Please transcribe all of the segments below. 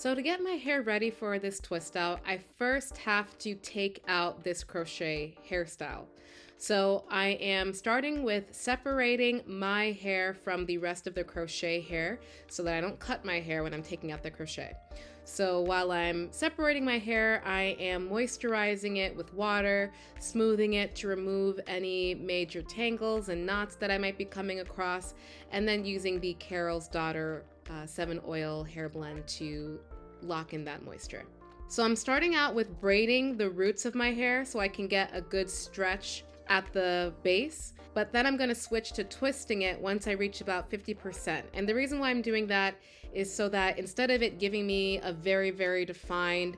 So to get my hair ready for this twist out, I first have to take out this crochet hairstyle. So I am starting with separating my hair from the rest of the crochet hair so that I don't cut my hair when I'm taking out the crochet. So while I'm separating my hair, I am moisturizing it with water, smoothing it to remove any major tangles and knots that I might be coming across, and then using the Carol's Daughter 7 oil hair blend to lock in that moisture. So I'm starting out with braiding the roots of my hair so I can get a good stretch at the base, but then I'm going to switch to twisting it once I reach about 50%. And the reason why I'm doing that is so that instead of it giving me a very defined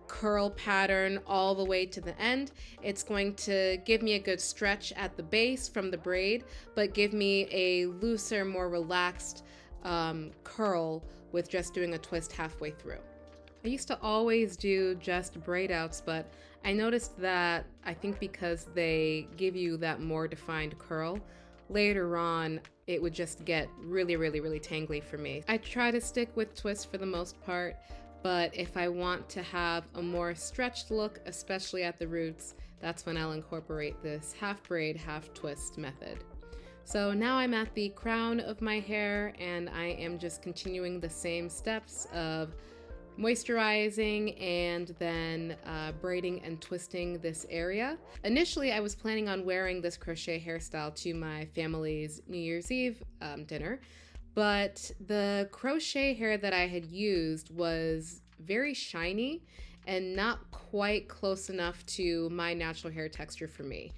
curl pattern all the way to the end, it's going to give me a good stretch at the base from the braid, but give me a looser, more relaxed curl with just doing a twist halfway through. I used to always do just braid outs, but I noticed that I think because they give you that more defined curl, later on it would just get really tangly for me. I try to stick with twists for the most part, but if I want to have a more stretched look, especially at the roots, that's when I'll incorporate this half braid, half twist method. So now I'm at the crown of my hair and I am just continuing the same steps of moisturizing and then braiding and twisting this area. Initially, I was planning on wearing this crochet hairstyle to my family's New Year's Eve dinner, but the crochet hair that I had used was very shiny and not quite close enough to my natural hair texture for me.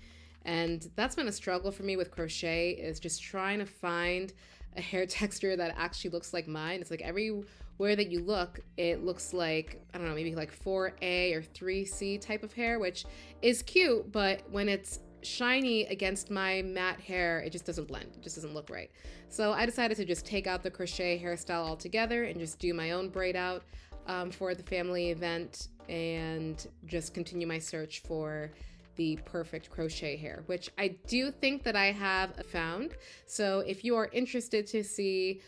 And that's been a struggle for me with crochet, is just trying to find a hair texture that actually looks like mine. It's like everywhere that you look, it looks like, I don't know, maybe like 4A or 3C type of hair, which is cute, but when it's shiny against my matte hair, it just doesn't blend. It just doesn't look right. So I decided to just take out the crochet hairstyle altogether and just do my own braid out for the family event and just continue my search for the perfect crochet hair, which I do think that I have found. So if you are interested to see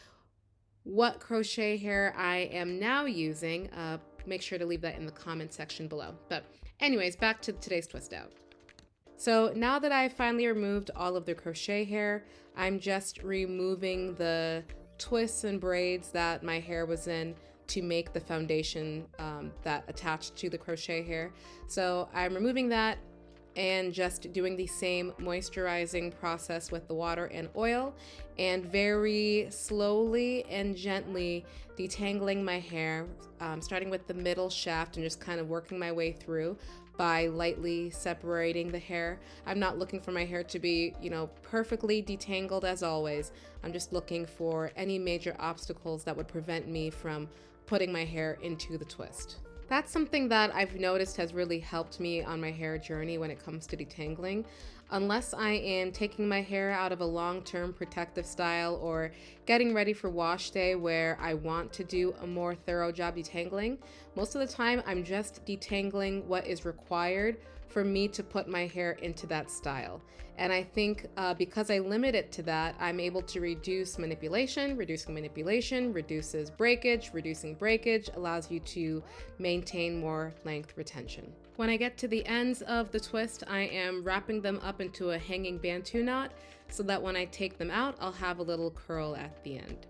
what crochet hair I am now using, make sure to leave that in the comment section below. But anyways, back to today's twist out. So now that I've finally removed all of the crochet hair, I'm just removing the twists and braids that my hair was in to make the foundation that attached to the crochet hair. So I'm removing that and just doing the same moisturizing process with the water and oil, and very slowly and gently detangling my hair, starting with the middle shaft and just kind of working my way through by lightly separating the hair. I'm not looking for my hair to be, perfectly detangled as always. I'm just looking for any major obstacles that would prevent me from putting my hair into the twist. That's something that I've noticed has really helped me on my hair journey when it comes to detangling. Unless I am taking my hair out of a long-term protective style or getting ready for wash day where I want to do a more thorough job detangling, most of the time I'm just detangling what is required for me to put my hair into that style. And I think because I limit it to that, I'm able to reduce manipulation. Reducing manipulation reduces breakage. Reducing breakage allows you to maintain more length retention. When I get to the ends of the twist, I am wrapping them up into a hanging bantu knot so that when I take them out, I'll have a little curl at the end.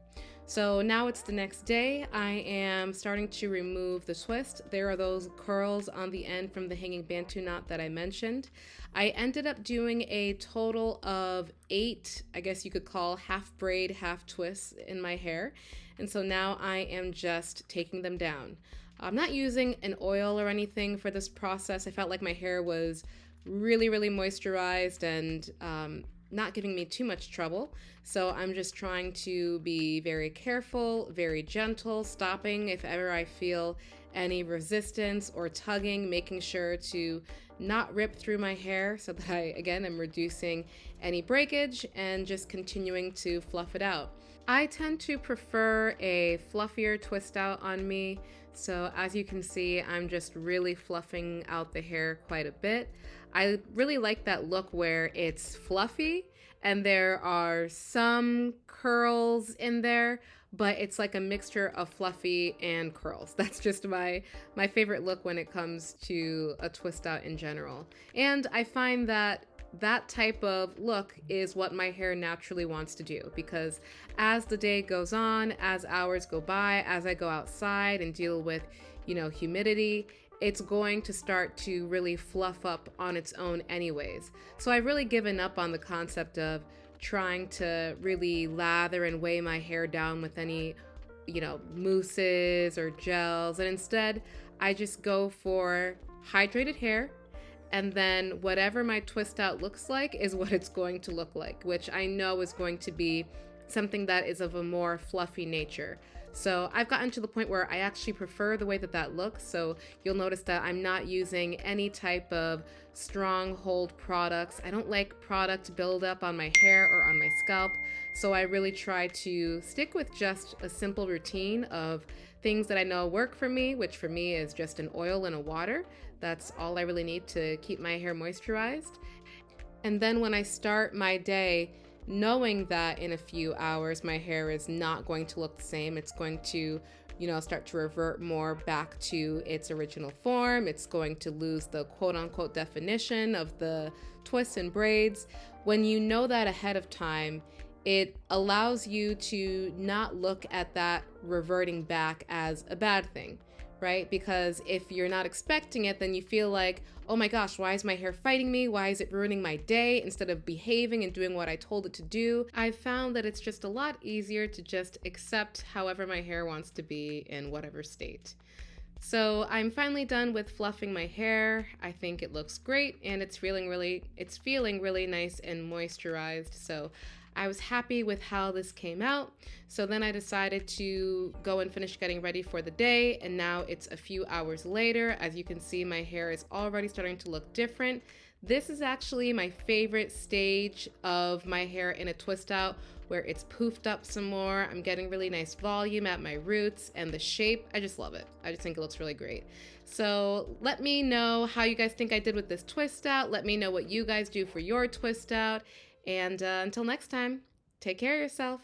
So now it's the next day. I am starting to remove the twist. There are those curls on the end from the hanging bantu knot that I mentioned. I ended up doing a total of 8, I guess you could call half braid, half twists in my hair. And so now I am just taking them down. I'm not using an oil or anything for this process. I felt like my hair was really moisturized and not giving me too much trouble. So I'm just trying to be very careful, very gentle, stopping if ever I feel any resistance or tugging, making sure to not rip through my hair so that I, again, am reducing any breakage and just continuing to fluff it out. I tend to prefer a fluffier twist out on me. So as you can see, I'm just really fluffing out the hair quite a bit. I really like that look where it's fluffy and there are some curls in there, but it's like a mixture of fluffy and curls. That's just my favorite look when it comes to a twist out in general. And I find that that type of look is what my hair naturally wants to do, because as the day goes on, as hours go by, as I go outside and deal with, humidity, it's going to start to really fluff up on its own anyways. So I've really given up on the concept of trying to really lather and weigh my hair down with any, mousses or gels. And instead, I just go for hydrated hair. And then whatever my twist out looks like is what it's going to look like, which I know is going to be something that is of a more fluffy nature. So I've gotten to the point where I actually prefer the way that that looks. So you'll notice that I'm not using any type of strong hold products. I don't like product buildup on my hair or on my scalp. So I really try to stick with just a simple routine of things that I know work for me, which for me is just an oil and a water. That's all I really need to keep my hair moisturized. And then when I start my day, knowing that in a few hours my hair is not going to look the same, it's going to, start to revert more back to its original form. It's going to lose the quote unquote definition of the twists and braids. When you know that ahead of time, it allows you to not look at that reverting back as a bad thing, right? Because if you're not expecting it, then you feel like, oh my gosh, why is my hair fighting me? Why is it ruining my day instead of behaving and doing what I told it to do? I've found that it's just a lot easier to just accept however my hair wants to be in whatever state. So I'm finally done with fluffing my hair. I think it looks great and it's feeling really nice and moisturized. So I was happy with how this came out. So then I decided to go and finish getting ready for the day. And now it's a few hours later. As you can see, my hair is already starting to look different. This is actually my favorite stage of my hair in a twist out, where it's poofed up some more. I'm getting really nice volume at my roots, and the shape, I just love it. I just think it looks really great. So let me know how you guys think I did with this twist out. Let me know what you guys do for your twist out. And until next time, take care of yourself.